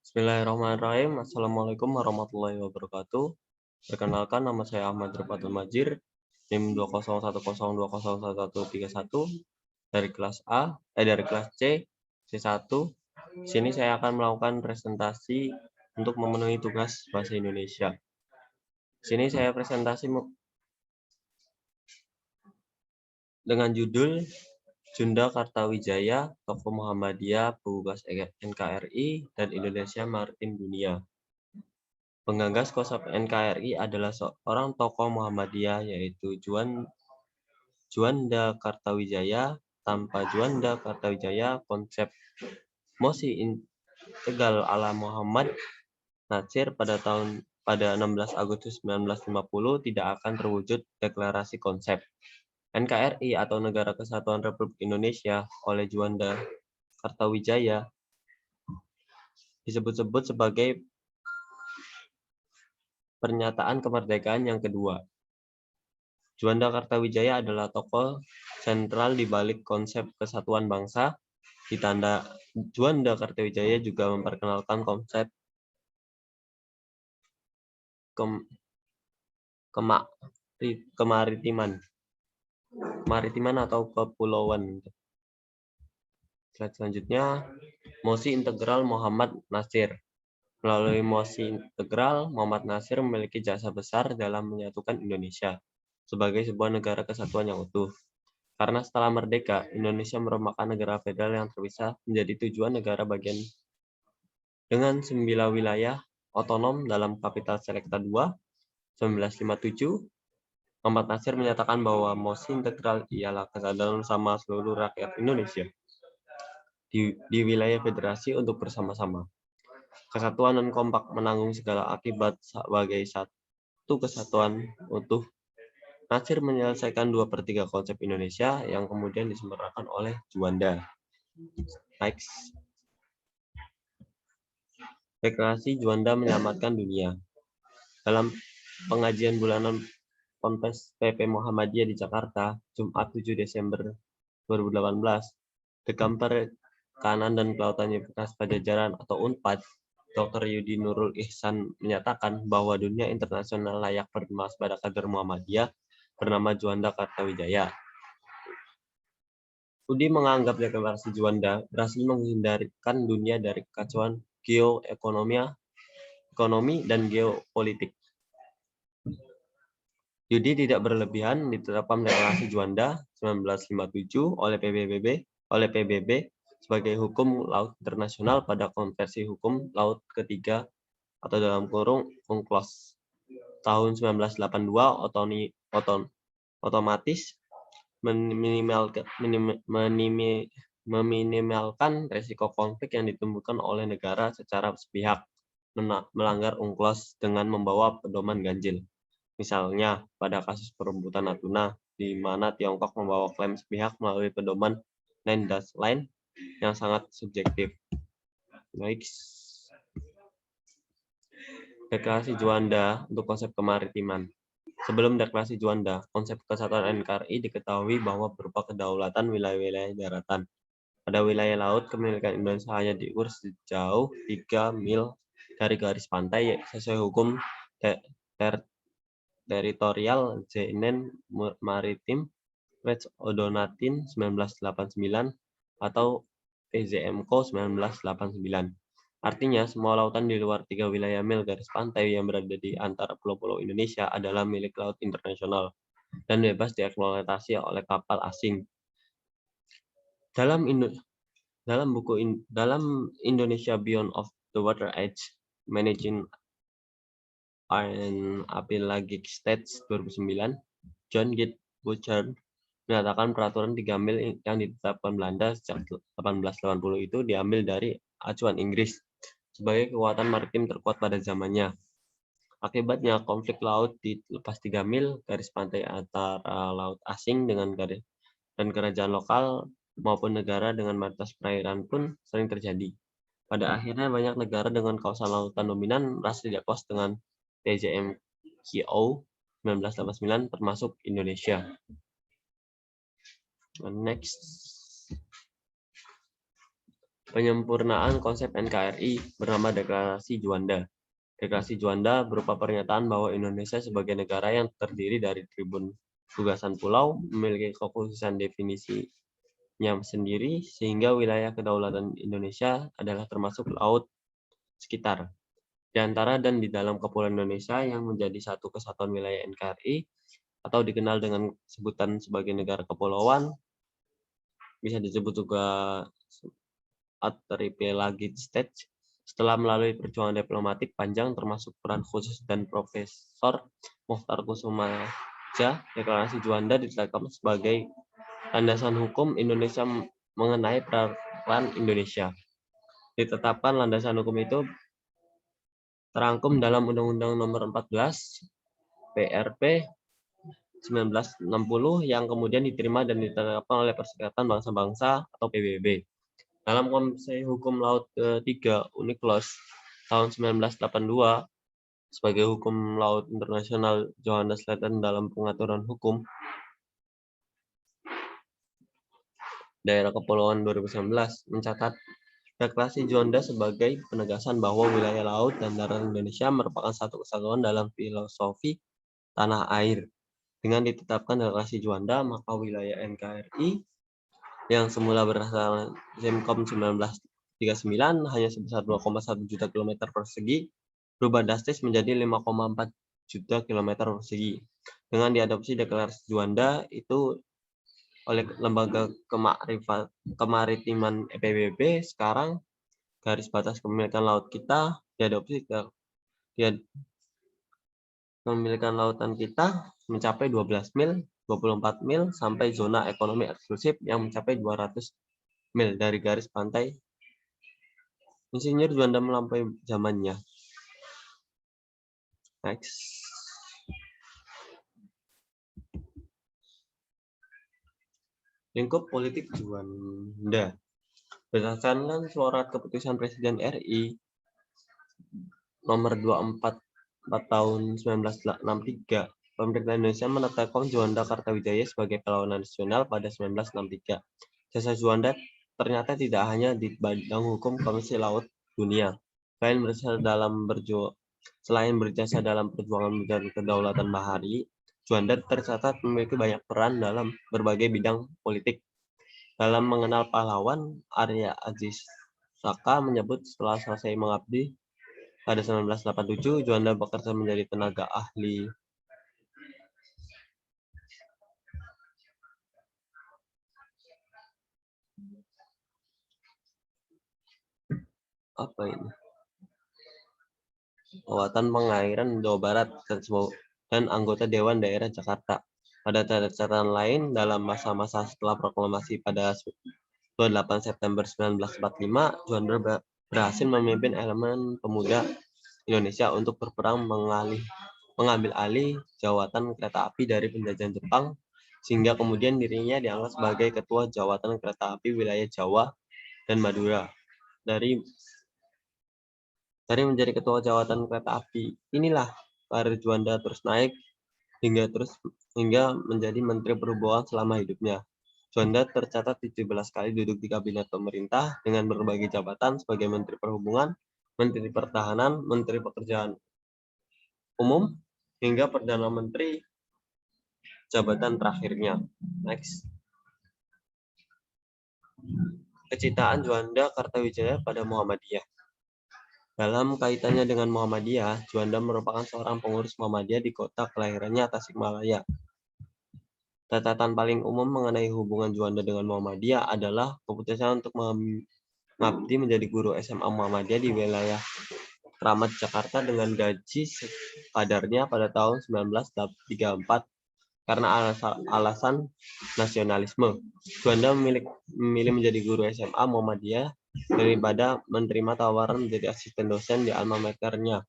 Bismillahirrahmanirrahim. Assalamualaikum warahmatullahi wabarakatuh. Perkenalkan, nama saya Ahmad Rifatul Majir, NIM 20110201131 dari kelas dari kelas C1. Sini saya akan melakukan presentasi untuk memenuhi tugas bahasa Indonesia. Sini saya presentasi dengan judul Junda Kartawijaya, tokoh Muhammadiyah, penggagas NKRI, dan Indonesia Maritim Dunia. Penggagas konsep NKRI adalah seorang tokoh Muhammadiyah, yaitu Juanda Kartawijaya. Tanpa Juanda Kartawijaya, konsep Mosi Integral ala Muhammad Natsir pada 16 Agustus 1950 tidak akan terwujud. Deklarasi konsep NKRI atau Negara Kesatuan Republik Indonesia oleh Juanda Kartawijaya disebut-sebut sebagai pernyataan kemerdekaan yang kedua. Juanda Kartawijaya adalah tokoh sentral di balik konsep kesatuan bangsa. Ditanda Juanda Kartawijaya juga memperkenalkan konsep kemaritiman atau kepulauan. Slide selanjutnya, Mosi Integral Muhammad Natsir. Melalui Mosi Integral, Muhammad Natsir memiliki jasa besar dalam menyatukan Indonesia sebagai sebuah negara kesatuan yang utuh. Karena setelah merdeka, Indonesia merupakan negara federal yang terpisah menjadi tujuan negara bagian dengan 9 wilayah otonom dalam Kapital Selekta II, 1957. Muhammad Natsir menyatakan bahwa Mosi Integral ialah kesadaran bersama seluruh rakyat Indonesia di wilayah federasi untuk bersama-sama. Kesatuan dan kompak menanggung segala akibat sebagai satu kesatuan utuh. Natsir menyelesaikan 2/3 konsep Indonesia yang kemudian disempurnakan oleh Juanda. Next. Deklarasi Juanda menyelamatkan dunia. Dalam pengajian bulanan Ponpes PP Muhammadiyah di Jakarta, Jumat 7 Desember 2018, Dekam Perikanan dan Kelautan Universitas Pajajaran atau UNPAD, Dr. Yudi Nurul Ihsan menyatakan bahwa dunia internasional layak bermas pada kader Muhammadiyah bernama Juanda Kartawijaya. Udi menganggap deklarasi Juanda berhasil menghindarkan dunia dari kekacauan ekonomi dan geopolitik. Yudi tidak berlebihan ditetapkan deklarasi Juanda 1957 oleh PBB sebagai hukum laut internasional pada konversi hukum laut ketiga atau dalam kurung UNCLOS tahun 1982 otomatis meminimalkan resiko konflik yang ditimbulkan oleh negara secara sepihak melanggar UNCLOS dengan membawa pedoman ganjil. Misalnya pada kasus perebutan Natuna, di mana Tiongkok membawa klaim sepihak melalui pedoman 9-line yang sangat subjektif. Next. Deklarasi Juanda untuk konsep kemaritiman. Sebelum deklarasi Juanda, konsep kesatuan NKRI diketahui bahwa berupa kedaulatan wilayah-wilayah daratan. Pada wilayah laut, kepemilikan Indonesia hanya diurus sejauh 3 mil dari garis pantai sesuai hukum teritorial Zeeland Maritime Recht Odonatin 1989 atau PZMKO 1989. Artinya, semua lautan di luar 3 wilayah mil garis pantai yang berada di antara pulau-pulau Indonesia adalah milik laut internasional dan bebas dieksploitasi oleh kapal asing. Dalam Indonesia Beyond of the Water Age, Managing an Pelagic States 2009, John Git Bouchard menyatakan peraturan 3 mil yang ditetapkan Belanda sejak 1880 itu diambil dari acuan Inggris sebagai kekuatan maritim terkuat pada zamannya. Akibatnya, konflik laut di lepas 3 mil garis pantai antara laut asing dan kerajaan lokal maupun negara dengan mayoritas perairan pun sering terjadi. Pada akhirnya, banyak negara dengan kawasan lautan dominan merasa tidak puas dengan PZMKO 1989 termasuk Indonesia. Next. penyempurnaan konsep NKRI bernama Deklarasi Juanda. Deklarasi Juanda berupa pernyataan bahwa Indonesia sebagai negara yang terdiri dari tribun gugasan pulau memiliki kekhususan definisinya sendiri, sehingga wilayah kedaulatan Indonesia adalah termasuk laut sekitar, di antara dan di dalam Kepulauan Indonesia yang menjadi satu kesatuan wilayah NKRI atau dikenal dengan sebutan sebagai negara kepulauan, bisa disebut juga Archipelagic State. Setelah melalui perjuangan diplomatik panjang termasuk peran khusus dan Profesor Mokhtar Kusumaja, Deklarasi Juanda ditetapkan sebagai landasan hukum Indonesia mengenai peran Indonesia. Ditetapkan landasan hukum itu terangkum dalam Undang-Undang Nomor 14 PRP 1960 yang kemudian diterima dan ditetapkan oleh Perserikatan Bangsa-Bangsa atau PBB. Dalam Komisi Hukum Laut ketiga UNICLOS tahun 1982 sebagai hukum laut internasional Johannes Letten dalam pengaturan hukum daerah kepulauan 2019 mencatat Deklarasi Juanda sebagai penegasan bahwa wilayah laut dan darat Indonesia merupakan satu kesatuan dalam filosofi tanah air. Dengan ditetapkan Deklarasi Juanda, maka wilayah NKRI yang semula berasal Zemkom 1939 hanya sebesar 2,1 juta kilometer persegi berubah drastis menjadi 5,4 juta kilometer persegi. Dengan diadopsi Deklarasi Juanda itu oleh Lembaga Kemaritiman PBB, sekarang garis batas kepemilikan laut kita diadopsi kepemilikan lautan kita mencapai 12 mil, 24 mil, sampai zona ekonomi eksklusif yang mencapai 200 mil dari garis pantai. Insinyur Juanda melampaui zamannya. Next. Lingkup politik Juanda. Berdasarkan surat keputusan Presiden RI nomor 244 tahun 1963, pemerintah Indonesia menetapkan Juanda Kartawijaya sebagai pahlawan nasional pada 1963. Jasa Juanda ternyata tidak hanya di bidang hukum Komisi Laut Dunia. Selain berjasa dalam perjuangan menjaga kedaulatan bahari, Juanda tercatat memiliki banyak peran dalam berbagai bidang politik. Dalam mengenal pahlawan, Arya Aziz Saka menyebut setelah selesai mengabdi pada 1987, Juanda bekerja menjadi tenaga ahli Kekuatan Pengairan Jawa Barat dan anggota Dewan Daerah Jakarta. Pada catatan lain, dalam masa-masa setelah proklamasi pada 28 September 1945, Juanda berhasil memimpin elemen pemuda Indonesia untuk berperang mengambil alih jawatan kereta api dari penjajahan Jepang, sehingga kemudian dirinya diangkat sebagai ketua jawatan kereta api wilayah Jawa dan Madura. Dari menjadi ketua jawatan kereta api, inilah karir Juanda terus naik hingga menjadi Menteri Perhubungan selama hidupnya. Juanda tercatat 17 kali duduk di kabinet pemerintah dengan berbagai jabatan sebagai Menteri Perhubungan, Menteri Pertahanan, Menteri Pekerjaan Umum, hingga Perdana Menteri jabatan terakhirnya. Next. Kecintaan Juanda Kartawijaya pada Muhammadiyah. Dalam kaitannya dengan Muhammadiyah, Juanda merupakan seorang pengurus Muhammadiyah di kota kelahirannya Tasikmalaya. Catatan paling umum mengenai hubungan Juanda dengan Muhammadiyah adalah keputusan untuk mengabdi menjadi guru SMA Muhammadiyah di wilayah Keramat Jakarta dengan gaji sekadarnya pada tahun 1934 karena alasan nasionalisme. Juanda memilih menjadi guru SMA Muhammadiyah daripada menerima tawaran menjadi asisten dosen di alma maternya,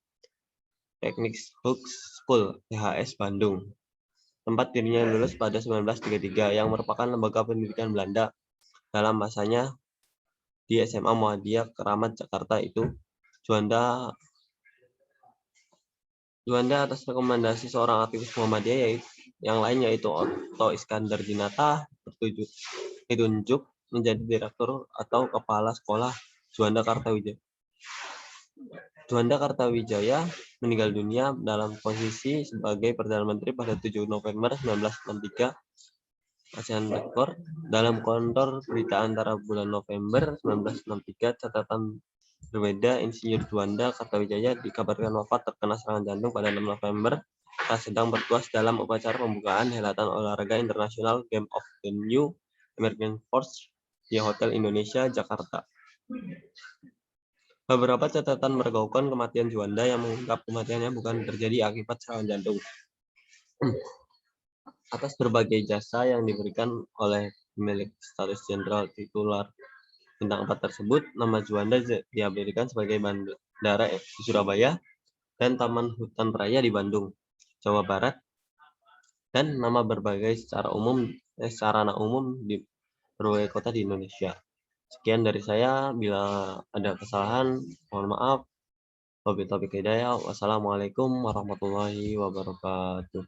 Teknik Hooks School, THS Bandung, tempat dirinya lulus pada 1933, yang merupakan lembaga pendidikan Belanda. Dalam masanya di SMA Muhammadiyah Keramat Jakarta itu, Juanda atas rekomendasi seorang aktivis Muhammadiyah yang lain yaitu Otto Iskandar Dinata ditunjuk menjadi direktur atau kepala sekolah Juanda Kartawijaya. Juanda Kartawijaya meninggal dunia dalam posisi sebagai Perdana Menteri pada 7 November 1963. ASEAN Record dalam kantor berita antara bulan November 1963, catatan berbeda, Insinyur Juanda Kartawijaya dikabarkan wafat terkena serangan jantung pada 6 November saat sedang bertugas dalam upacara pembukaan helatan olahraga internasional Game of the New American Force di Hotel Indonesia, Jakarta. Beberapa catatan meregaukkan kematian Juanda yang mengungkap kematiannya bukan terjadi akibat serangan jantung. Atas berbagai jasa yang diberikan oleh pemilik status jenderal titular bintang 4 tersebut, nama Juanda diabadikan sebagai bandara di Surabaya dan Taman Hutan Raya di Bandung, Jawa Barat, dan nama berbagai sarana umum di berbagai kota di Indonesia. Sekian dari saya, bila ada kesalahan mohon maaf. Wabillahi taufiq hidayah. Wassalamualaikum warahmatullahi wabarakatuh.